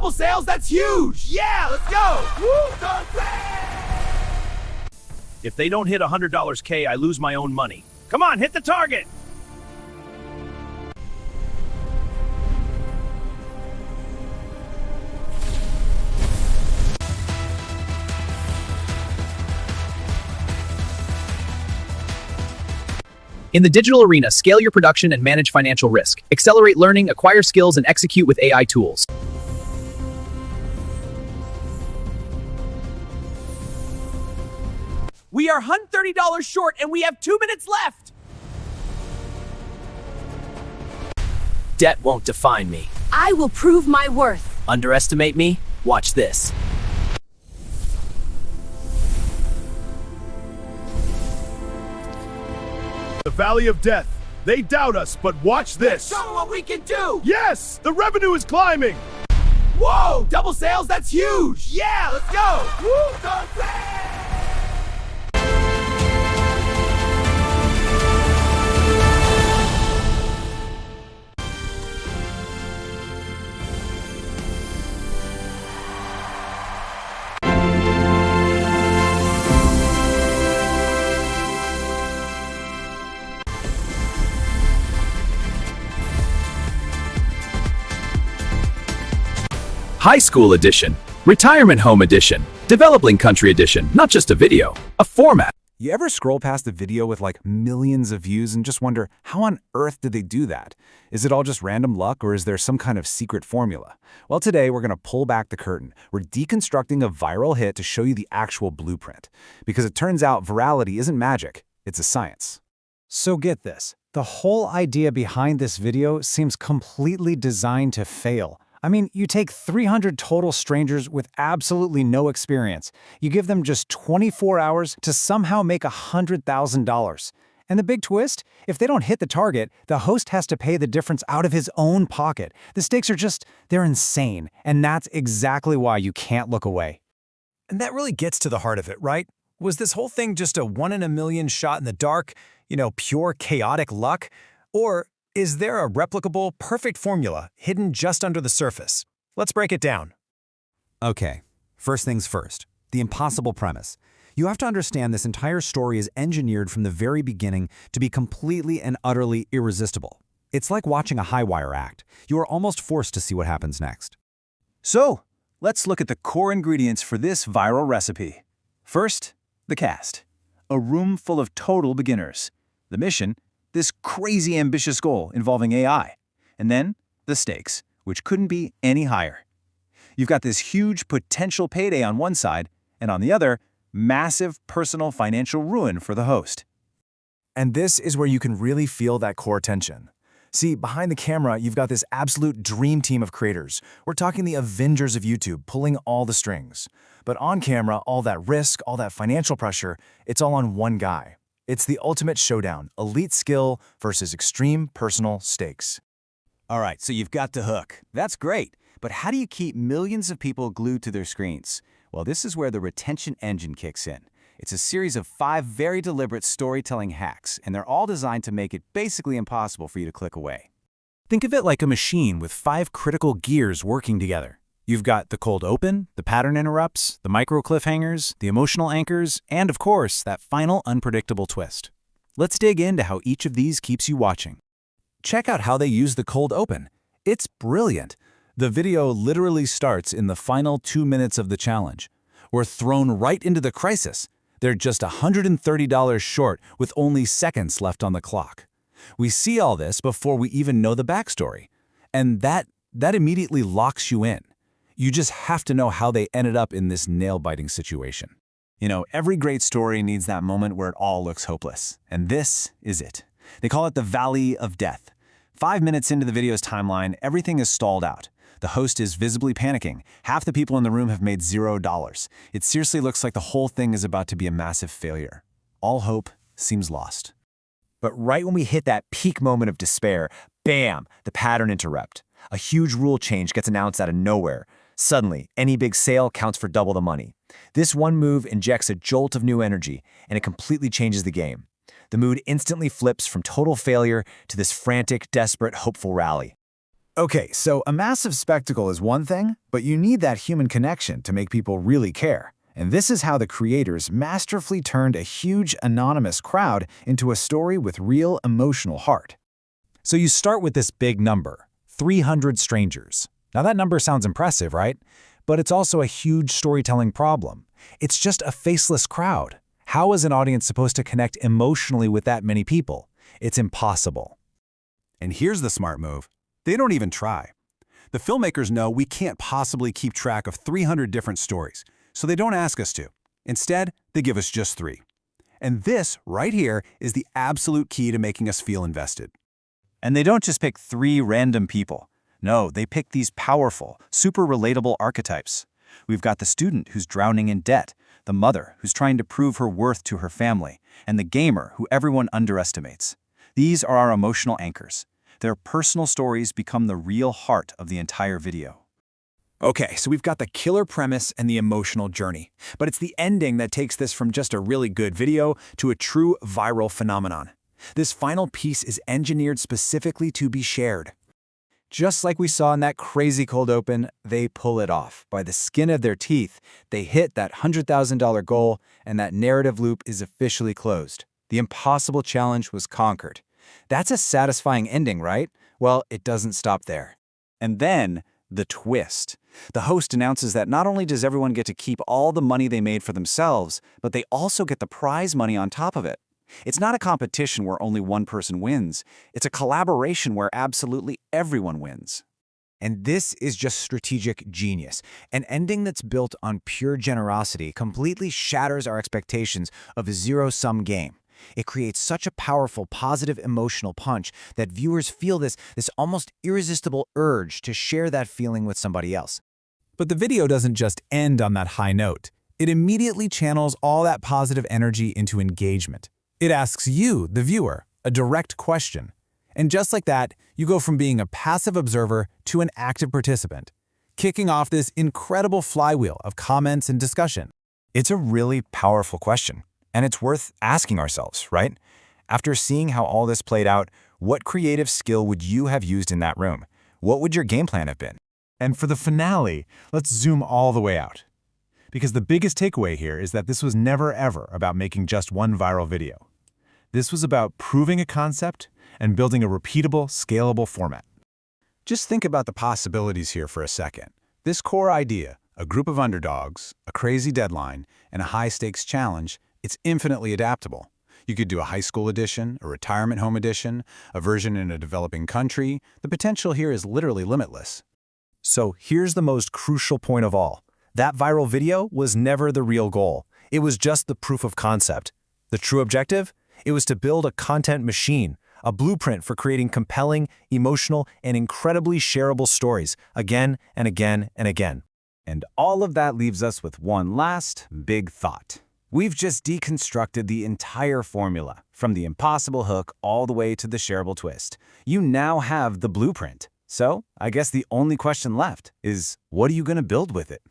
double sales, that's huge! Yeah, let's go! Woo, If they don't hit $100 K, I lose my own money. Come on, hit the target! In the digital arena, scale your production and manage financial risk. Accelerate learning, acquire skills, and execute with AI tools. We are $130 short and we have 2 minutes left! Debt won't define me. I will prove my worth. Underestimate me? Watch this. The Valley of Death. They doubt us, but watch this. Show them what we can do! Yes, the revenue is climbing. Whoa, double sales, that's huge! Yeah, let's go! Woo, High School Edition, Retirement Home Edition, Developing Country Edition, not just a video, a format. You ever scroll past a video with like millions of views and just wonder, how on earth did they do that? Is it all just random luck, or is there some kind of secret formula? Well, today we're going to pull back the curtain. We're deconstructing a viral hit to show you the actual blueprint. Because it turns out virality isn't magic, it's a science. So get this, the whole idea behind this video seems completely designed to fail. I mean, you take 300 total strangers with absolutely no experience. You give them just 24 hours to somehow make $100,000. And the big twist? If they don't hit the target, the host has to pay the difference out of his own pocket. The stakes are they're insane. And that's exactly why you can't look away. And that really gets to the heart of it, right? Was this whole thing just a 1 in a million shot in the dark, pure chaotic luck? Or is there a replicable, perfect formula hidden just under the surface? Let's break it down. Okay, first things first, the impossible premise. You have to understand this entire story is engineered from the very beginning to be completely and utterly irresistible. It's like watching a high-wire act. You are almost forced to see what happens next. So, let's look at the core ingredients for this viral recipe. First, the cast. A room full of total beginners. The mission, this crazy ambitious goal involving AI. And then, the stakes, which couldn't be any higher. You've got this huge potential payday on one side, and on the other, massive personal financial ruin for the host. And this is where you can really feel that core tension. See, behind the camera, you've got this absolute dream team of creators. We're talking the Avengers of YouTube, pulling all the strings. But on camera, all that risk, all that financial pressure, it's all on one guy. It's the ultimate showdown, elite skill versus extreme personal stakes. All right, so you've got the hook. That's great. But how do you keep millions of people glued to their screens? Well, this is where the retention engine kicks in. It's a series of 5 very deliberate storytelling hacks, and they're all designed to make it basically impossible for you to click away. Think of it like a machine with 5 critical gears working together. You've got the cold open, the pattern interrupts, the micro cliffhangers, the emotional anchors, and of course, that final unpredictable twist. Let's dig into how each of these keeps you watching. Check out how they use the cold open. It's brilliant. The video literally starts in the final 2 minutes of the challenge. We're thrown right into the crisis. They're just $130 short with only seconds left on the clock. We see all this before we even know the backstory. And that immediately locks you in. You just have to know how they ended up in this nail-biting situation. Every great story needs that moment where it all looks hopeless. And this is it. They call it the Valley of Death. 5 minutes into the video's timeline, everything is stalled out. The host is visibly panicking. Half the people in the room have made $0. It seriously looks like the whole thing is about to be a massive failure. All hope seems lost. But right when we hit that peak moment of despair, bam, the pattern interrupt. A huge rule change gets announced out of nowhere. Suddenly, any big sale counts for double the money. This one move injects a jolt of new energy, and it completely changes the game. The mood instantly flips from total failure to this frantic, desperate, hopeful rally. Okay, so a massive spectacle is one thing, but you need that human connection to make people really care. And this is how the creators masterfully turned a huge anonymous crowd into a story with real emotional heart. So you start with this big number, 300 strangers. Now that number sounds impressive, right? But it's also a huge storytelling problem. It's just a faceless crowd. How is an audience supposed to connect emotionally with that many people? It's impossible. And here's the smart move. They don't even try. The filmmakers know we can't possibly keep track of 300 different stories, so they don't ask us to. Instead, they give us just 3. And this, right here, is the absolute key to making us feel invested. And they don't just pick 3 random people. No, they pick these powerful, super relatable archetypes. We've got the student who's drowning in debt, the mother who's trying to prove her worth to her family, and the gamer who everyone underestimates. These are our emotional anchors. Their personal stories become the real heart of the entire video. Okay, so we've got the killer premise and the emotional journey, but it's the ending that takes this from just a really good video to a true viral phenomenon. This final piece is engineered specifically to be shared. Just like we saw in that crazy cold open, they pull it off. By the skin of their teeth, they hit that $100,000 goal, and that narrative loop is officially closed. The impossible challenge was conquered. That's a satisfying ending, right? Well, it doesn't stop there. And then, the twist. The host announces that not only does everyone get to keep all the money they made for themselves, but they also get the prize money on top of it. It's not a competition where only one person wins. It's a collaboration where absolutely everyone wins. And this is just strategic genius. An ending that's built on pure generosity completely shatters our expectations of a zero-sum game. It creates such a powerful, positive emotional punch that viewers feel this almost irresistible urge to share that feeling with somebody else. But the video doesn't just end on that high note. It immediately channels all that positive energy into engagement. It asks you, the viewer, a direct question. And just like that, you go from being a passive observer to an active participant, kicking off this incredible flywheel of comments and discussion. It's a really powerful question. And it's worth asking ourselves, right? After seeing how all this played out, what creative skill would you have used in that room? What would your game plan have been? And for the finale, let's zoom all the way out. Because the biggest takeaway here is that this was never ever about making just one viral video. This was about proving a concept and building a repeatable, scalable format. Just think about the possibilities here for a second. This core idea, a group of underdogs, a crazy deadline, and a high-stakes challenge, it's infinitely adaptable. You could do a high school edition, a retirement home edition, a version in a developing country. The potential here is literally limitless. So here's the most crucial point of all. That viral video was never the real goal. It was just the proof of concept. The true objective? It was to build a content machine, a blueprint for creating compelling, emotional, and incredibly shareable stories again and again and again. And all of that leaves us with one last big thought. We've just deconstructed the entire formula, from the impossible hook all the way to the shareable twist. You now have the blueprint. So, I guess the only question left is, what are you going to build with it?